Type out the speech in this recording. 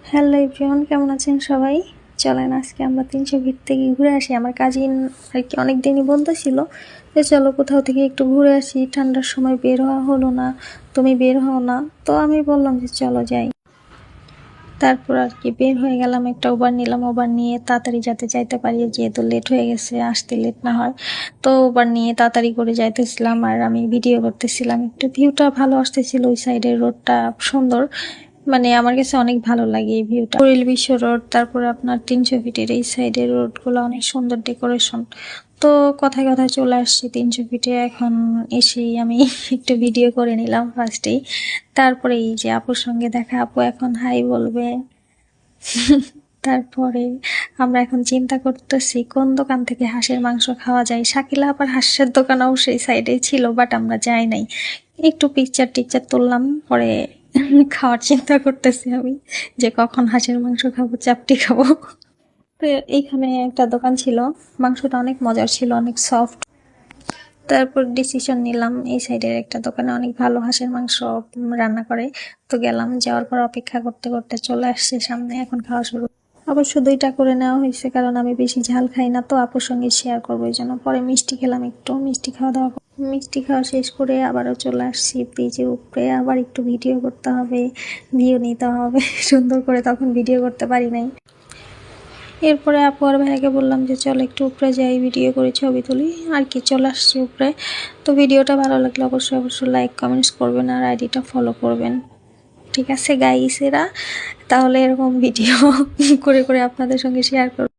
Hello everyone, কেমন আছেন সবাই? চলেন আজকে আমরা 300 ফিট থেকে ঘুরে আসি। আমার কাজিন আর কি অনেক দিনই বলতেছিল যে চলো কোথাও থেকে একটু ঘুরে আসি, ঠান্ডার সময় বের হওয়া হলো না, তুমি বের হও না। তো আমি বললাম যে চলো যাই। তারপর আর কি বের হয়ে গেলাম, একটা উবার নিলাম। উবার নিয়ে তাড়াতাড়ি যাতে যাইতে পারি, যেহেতু লেট হয়ে গেছে, আসতে লেট না হয়। তো উবার নিয়ে তাড়াতাড়ি করে যাইতেছিলাম আর আমি ভিডিও করতেছিলাম। একটু ভিউটা ভালো আসতেছিল, ওই সাইডের রোডটা সুন্দর, মানে আমার কাছে অনেক ভালো লাগে এই ভিউটা। কুড়িল বিশ্ব রোড, তারপরে আপনার 300 ফিটের এই সাইডের রোডগুলো অনেক সুন্দর ডেকোরেশন। তো কথায় কথায় চলে আসছি 300 ফিটে। এখন এসেই আমি একটু ভিডিও করে নিলাম ফার্স্টেই। তারপরে এই যে আপুর সঙ্গে দেখা, আপু এখন হাই বলবে। তারপরে আমরা এখন চিন্তা করতেছি কোন দোকান থেকে হাঁসের মাংস খাওয়া যায়। শাকিলা আবার হাঁসের দোকান অবশ্যই সাইডে ছিল, বাট আমরা যাই নাই। একটু পিকচার টিকচার তুললাম, পরে খাওয়ার চিন্তা করতেছি আমি যে কখন হাঁসের মাংস খাবো, চাপটি খাবো। তো এইখানে একটা দোকান ছিল, মাংসটা অনেক মজার ছিল, অনেক সফট। তারপর ডিসিশন নিলাম এই সাইডের একটা দোকানে অনেক ভালো হাঁসের মাংস রান্না করে। তো গেলাম, যাওয়ার পর অপেক্ষা করতে করতে চলে আসছে সামনে, এখন খাওয়া শুরু। অবশ্য 2টা করে নেওয়া হয়েছে, কারণ আমি বেশি ঝাল খাই না, তো আপুর সঙ্গে শেয়ার করবো এই জন্য। পরে মিষ্টি খেলাম, একটু মিষ্টি খাওয়া দাওয়া মিষ্টি খাওয়া শেষ করে আবারও চলে আসছি ব্রিজের উপরে। আবার একটু ভিডিও করতে হবে, ভিউ নিতে হবে সুন্দর করে, তখন ভিডিও করতে পারি নাই। এরপরে আপু আর ভাইয়াকে বললাম যে চল একটু উপরে যাই, ভিডিও করে ছবি তুলি আর কি। চলে আসছি উপরে। তো ভিডিওটা ভালো লাগলে অবশ্যই লাইক কমেন্টস করবেন আর আইডিটা ফলো করবেন, ঠিক আছে গাইসেরা? তাহলে এরকম ভিডিও করে করে আপনাদের সঙ্গে শেয়ার করব।